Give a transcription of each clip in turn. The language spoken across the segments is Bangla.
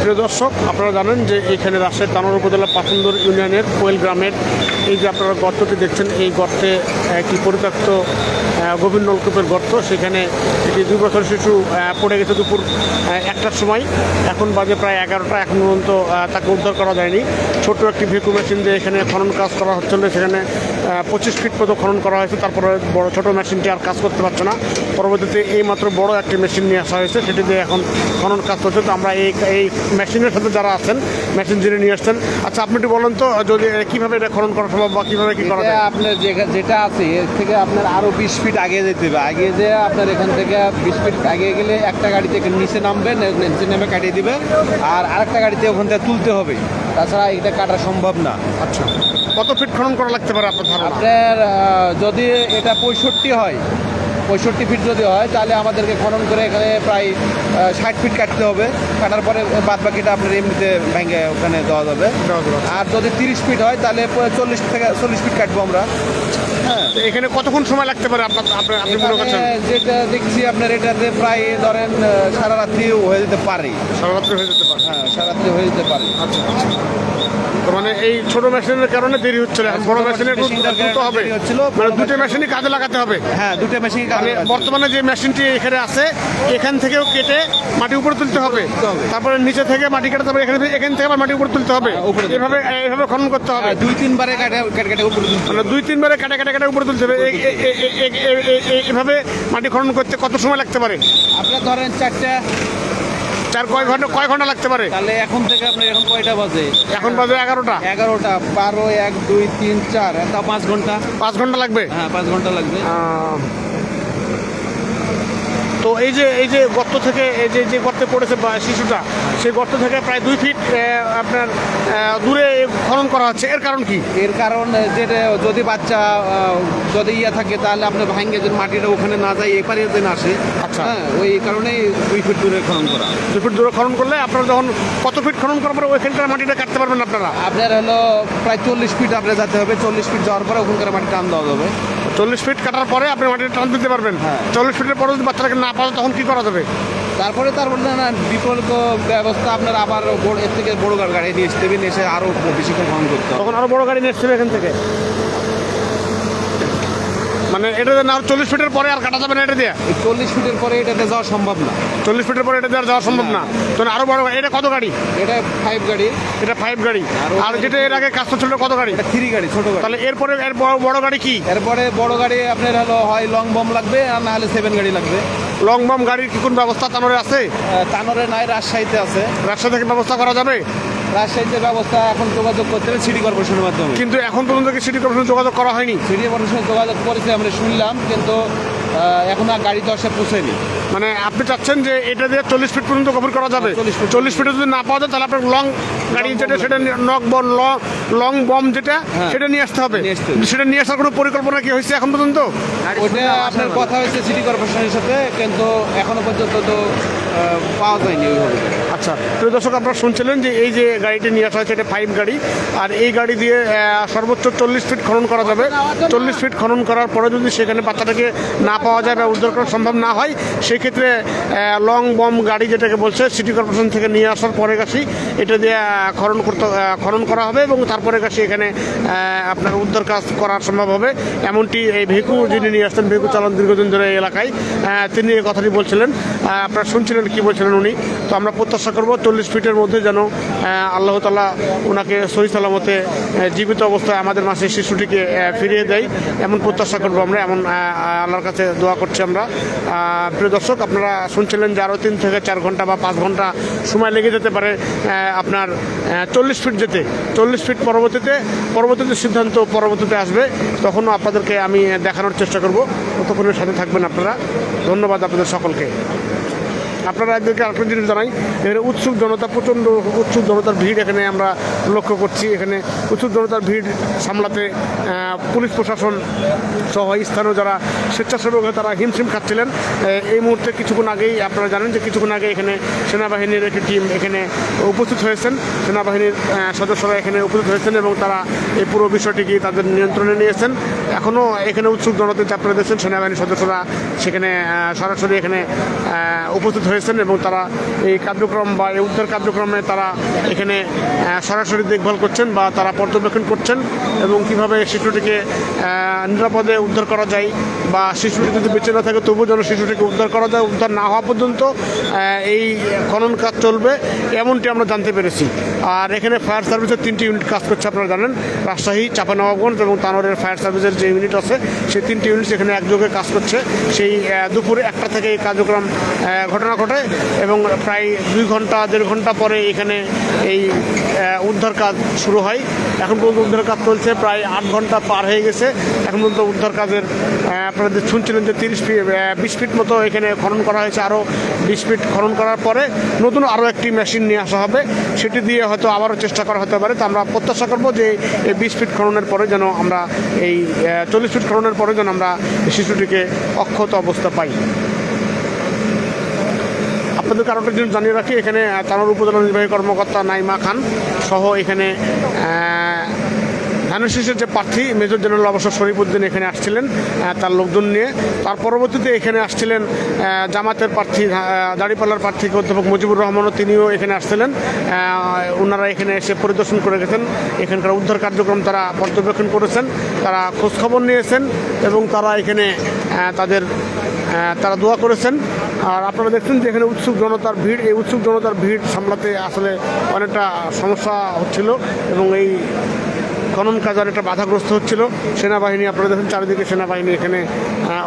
প্রিয় দর্শক, আপনারা জানেন যে এইখানে রাজশাহী তানোর উপজেলা পাথন্দর ইউনিয়নের কোয়েল গ্রামের এই যে আপনারা গর্তটি দেখছেন, এই গর্তে একটি পরিত্যক্ত গভীর নলকূপের গর্ত। সেখানে একটি 2 বছর শিশু পড়ে গেছে দুপুর 1টার সময়। এখন বাজে প্রায় 11টা, এখন পর্যন্ত তাকে উদ্ধার করা যায়নি। ছোট্ট একটি ভেকু মেশিন দিয়ে এখানে খনন কাজ করা হচ্ছিল। সেখানে 25 ফিট পর্যন্ত খনন করা হয়েছে। তারপরে বড় ছোট মেশিনটি আর কাজ করতে পারছে না। পরবর্তীতে এই মাত্র বড় একটি মেশিন নিয়ে আসা হয়েছে, সেটি দিয়ে এখন খনন কাজ করছে। তো আমরা এই মেশিনের সাথে যারা আছেন, মেশিন যিনি নিয়ে আসছেন, আচ্ছা আপনি একটু বলেন তো যদি কীভাবে এটা খনন করা সম্ভব বা কীভাবে কী করা যায়? আপনার যেটা আছে এর থেকে আপনার আরও 20 ফিট আগে যেতে হবে। আগে যে আপনার এখান থেকে 20 ফিট আগে গেলে একটা গাড়ি থেকে নিচে নামবে, নিচে নেমে কাটিয়ে দিবে, আর আরেকটা গাড়িতে ওখান থেকে তুলতে হবে। তাছাড়া এটা কাটা সম্ভব না। আচ্ছা, কত ফিট খনন করা লাগতে পারে আপনার ধারণা? আপনার যদি এটা 65 হয়, 65 ফিট যদি হয়, তাহলে আমাদেরকে খনন করে এখানে প্রায় 60 ফিট কাটতে হবে। কাটার পরে বাদ বাকিটা আপনার এমনিতে ভেঙে ওখানে দেওয়া যাবে। আর যদি 30 ফিট হয়, তাহলে 40 ফিট কাটবো আমরা। হ্যাঁ, এখানে কতক্ষণ সময় লাগতে পারে আপনি মনে করছেন? যেটা দেখছি আপনার এটাতে প্রায় ধরেন সারা রাত্রিও হয়ে যেতে পারে। সারা রাত্রে হয়ে যেতে পারে? হ্যাঁ, সারা রাত্রি হয়ে যেতে পারে। আচ্ছা, তো মানে এই ছোট মেশিনের কারণে দেরি হচ্ছিল। এখন বড় মেশিনের দ্রুত হবে, মানে দুটো মেশিনই কাজে লাগাতে হবে। হ্যাঁ, দুটো মেশিন। মানে বর্তমানে যে মেশিনটি এখানে আছে, এখান থেকেও কেটে মাটি উপরে তুলতে হবে, তারপরে নিচে থেকে মাটি কাটাতে হবে, এখান থেকে আবার মাটি উপরে তুলতে হবে। এভাবে খনন করতে হবে। 2-3 বারে কেটে উপরে তুলতে হবে। মানে 2-3 বারে কাটা উপরে তুলতে হবে। এভাবে মাটি খনন করতে কত সময় লাগতে পারে? আপনার ধরেন 4টা। কয় ঘন্টা লাগতে পারে? তাহলে এখন থেকে আপনার এখন কয়টা বাজে? এখন বাজে 11টা। 11টা, 12, 1, 2, 3, 4, এটা 5 ঘন্টা। 5 ঘন্টা লাগবে? হ্যাঁ, 5 ঘন্টা লাগবে। তো এই যে গর্ত থেকে যে গর্তে পড়েছে শিশুটা, সেই গর্ত থেকে প্রায় 2 ফিট আপনার দূরে খনন করা হচ্ছে। এর কারণ কি? এর কারণ যেটা যদি বাচ্চা যদি থাকে, তাহলে আপনার ভাঙ্গে যদি মাটিটা ওখানে না যায়, এপারে যদি না আসে। আচ্ছা, হ্যাঁ, ওই কারণেই 2 ফিট দূরে খনন করা। 2 ফিট দূরে খনন করলে আপনারা যখন কত ফিট খনন করার পরে ওইখানকার মাটিটা কাটতে পারবেন আপনারা? আপনার হলো প্রায় 40 ফিট আপনার যেতে হবে। 40 ফিট যাওয়ার পরে ওখানকার মাটি টান দেওয়া যাবে। 40 ফিট কাটার পরে আপনি মাটিটা টান দিতে পারবেন। হ্যাঁ। 40 ফিটের পরে যদি বাচ্চাটাকে না পাওয়া যায়, তখন কি করা যাবে? তারপরে না বিকল্প ব্যবস্থা আপনার আবার এর থেকে বড় গাড়ি নিয়ে আসতে হবে, এসে আরও বেশিক্ষণ খনন করতে হবে। তখন আরো বড় গাড়ি নিয়ে আসতে হবে এখান থেকে। মানে এটা না 40 ফিটের পরে আর কাটা যাবে না এটা দিয়ে? 40 ফিটের পরে এটাতে যাওয়া সম্ভব না। 40 ফিটের পরে এটা দিয়ে যাওয়া সম্ভব না। তো আরো বড় গাড়ি। এটা কত গাড়ি? এটা 5 গাড়ি। এটা 5 গাড়ি। আর যেটা এর আগে কাজ ছিল কত গাড়ি? এটা 3 গাড়ি, ছোট গাড়ি। তাহলে এরপরে এর বড় গাড়ি কি? এরপরে বড় গাড়ি আপনার হলো হয় লং বম লাগবে, আর না হলে 7 গাড়ি লাগবে। লং বম গাড়ির কি কোন ব্যবস্থা তানোরে আছে? তানোরে নাই, রাজশাহীতে আছে। রাজশাহী থেকে ব্যবস্থা করা যাবে? রাজশাহীতে ব্যবস্থা এখন যোগাযোগ করতে হবে সিটি কর্পোরেশনের মাধ্যমে। কিন্তু এখন পর্যন্ত কি সিটি কর্পোরেশন যোগাযোগ করা হয়নি? সিটি কর্পোরেশন যোগাযোগ করেছে আমরা শুনলাম, কিন্তু এখন আর গাড়ি তো আসে পৌঁছেনি। মানে আপনি চাচ্ছেন যে এটা দিয়ে 40 ফিট পর্যন্ত কভার করা যাবে? 40 ফিটে যদি না পাওয়া যায়, তাহলে আপনার লং গাড়ি যেটা, সেটা লং বম যেটা, সেটা নিয়ে আসতে হবে। সেটা নিয়ে আসার কোনো পরিকল্পনা কি হয়েছে এখন পর্যন্ত? ওইটা আপনার কথা হয়েছে সিটি কর্পোরেশনের সাথে, কিন্তু এখনো পর্যন্ত তো পাওয়া যায়নি ওইভাবে। আচ্ছা, প্রিয় দর্শক, আপনারা শুনছিলেন যে এই যে গাড়িটি নিয়ে আসা হয়েছে, এটা 5 গাড়ি। আর এই গাড়ি দিয়ে সর্বোচ্চ 40 ফিট খনন করা যাবে। 40 ফিট খনন করার পরে যদি সেখানে বাচ্চাটাকে না পাওয়া যায় বা উদ্ধার করা সম্ভব না হয়, সেই ক্ষেত্রে লং বম গাড়ি যেটাকে বলছে, সিটি কর্পোরেশন থেকে নিয়ে আসার পরে গাছি এটা দিয়ে খনন করা হবে, এবং তারপরে গাছি এখানে আপনার উদ্ধার কাজ করা সম্ভব হবে। এমনটি এই ভেকু যিনি নিয়ে আসতেন, ভেকু চালান দীর্ঘদিন ধরে এই এলাকায়, তিনি এই কথাটি বলছিলেন। আপনারা শুনছিলেন কি বলছিলেন উনি। তো আমরা প্রত্যাশা করব 40 ফিটের মধ্যে যেন আল্লাহ তাআলা ওনাকে সহি সালামতে জীবিত অবস্থায় আমাদের মাঝে শিশুটিকে ফিরিয়ে দেয়, এমন প্রত্যাশা করবো আমরা, এমন আল্লাহর কাছে দোয়া করছি আমরা। প্রিয় দর্শক, আপনারা শুনছিলেন যে আরও 3 থেকে 4 ঘন্টা বা 5 ঘন্টা সময় লেগে যেতে পারে আপনার 40 ফিট যেতে। 40 ফিট পরবর্তীতে সিদ্ধান্ত পরবর্তীতে আসবে, তখনও আপনাদেরকে আমি দেখানোর চেষ্টা করব। ততক্ষণের সাথে থাকবেন আপনারা। ধন্যবাদ আপনাদের সকলকে। আপনারা একদিকে আরেকটা জিনিস জানাই, এখানে উৎসুক জনতা, প্রচণ্ড উৎসুক জনতার ভিড় এখানে আমরা লক্ষ্য করছি। এখানে উৎসুক জনতার ভিড় সামলাতে পুলিশ প্রশাসন সহ স্থানীয় যারা স্বেচ্ছাসেবক তারা হিমশিম খাচ্ছিলেন। এই মুহূর্তে কিছুক্ষণ আগেই আপনারা জানেন যে কিছুক্ষণ আগে এখানে সেনাবাহিনীর একটি টিম এখানে উপস্থিত হয়েছেন। সেনাবাহিনীর সদস্যরা এখানে উপস্থিত হয়েছেন এবং তারা এই পুরো বিষয়টিকে তাদের নিয়ন্ত্রণে নিয়েছেন। এখনও এখানে উৎসুক জনতা, আপনারা দেখছেন সেনাবাহিনীর সদস্যরা সেখানে সরাসরি এখানে উপস্থিত হয়েছেন এবং তারা এই কার্যক্রম বা এই উদ্ধার কার্যক্রমে তারা এখানে সরাসরি দেখভাল করছেন বা তারা পর্যবেক্ষণ করছেন এবং কিভাবে শিশুটিকে নিরাপদে উদ্ধার করা যায় বা শিশুটি যদি বেঁচে না থাকে তবুও যেন শিশুটিকে উদ্ধার করা যায়। উদ্ধার না হওয়া পর্যন্ত এই খনন কাজ চলবে এমনটি আমরা জানতে পেরেছি। আর এখানে ফায়ার সার্ভিসের 3টি ইউনিট কাজ করছে, আপনারা জানেন রাজশাহী, চাঁপানবাবগঞ্জ এবং তানোরের ফায়ার সার্ভিসের যে ইউনিট আছে সেই 3টি ইউনিট এখানে একযোগে কাজ করছে। সেই দুপুরে 1টা থেকে এই কার্যক্রম ঘটনা ঘটে এবং প্রায় 2-1.5 ঘন্টা পরে এখানে এই উদ্ধার কাজ শুরু হয়। এখন পর্যন্ত উদ্ধার কাজ চলছে, প্রায় 8 ঘন্টা পার হয়ে গেছে। এখন পর্যন্ত উদ্ধার কাজের আপনারা যে শুনছিলেন যে 20 ফিট মতো এখানে খনন করা হয়েছে। আরও 20 ফিট খনন করার পরে নতুন আরও একটি মেশিন নিয়ে আসা হবে, সেটি দিয়ে হয়তো আবারও চেষ্টা করা হতে পারে। তো আমরা প্রত্যাশা করবো যে এই 20 ফিট খননের পরে যেন আমরা এই 40 ফিট খননের পরে যেন আমরা শিশুটিকে অক্ষত অবস্থা পাই। আপনাদেরকে আরও একটা জিনিস জানিয়ে রাখি, এখানে তানোর উপজেলা নির্বাহী কর্মকর্তা নাইমা খান সহ এখানে ধানের যে প্রার্থী মেজর জেনারেল অবসর শরীফউদ্দিন এখানে আসছিলেন তার লোকজন নিয়ে। তার পরবর্তীতে এখানে আসছিলেন জামাতের প্রার্থী, দাঁড়িপাল্লার প্রার্থী অধ্যাপক মুজিবুর রহমানও, তিনিও এখানে আসছিলেন। ওনারা এখানে এসে পরিদর্শন করে গেছেন, এখানকার উদ্ধার কার্যক্রম তারা পর্যবেক্ষণ করেছেন, তারা খোঁজখবর নিয়েছেন এবং তারা এখানে তারা দোয়া করেছেন। আর আপনারা দেখছেন যে এখানে উৎসুক জনতার ভিড়, এই উৎসুক জনতার ভিড় সামলাতে আসলে অনেকটা সমস্যা হচ্ছিল এবং এই খনন কাজ অনেকটা বাধাগ্রস্ত হচ্ছিল। সেনাবাহিনী, আপনারা দেখেন চারিদিকে সেনাবাহিনী এখানে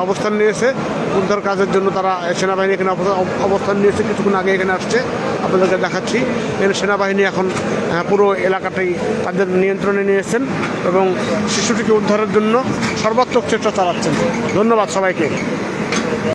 অবস্থান নিয়েছে উদ্ধার কাজের জন্য। তারা সেনাবাহিনী এখানে অবস্থান নিয়েছে, কিছুক্ষণ আগে এখানে আসছে, আপনাদেরকে দেখাচ্ছি। এখানে সেনাবাহিনী এখন পুরো এলাকাটাই তাদের নিয়ন্ত্রণে নিয়েছেন এবং শিশুটিকে উদ্ধারের জন্য সর্বাত্মক চেষ্টা চালাচ্ছেন। ধন্যবাদ সবাইকে।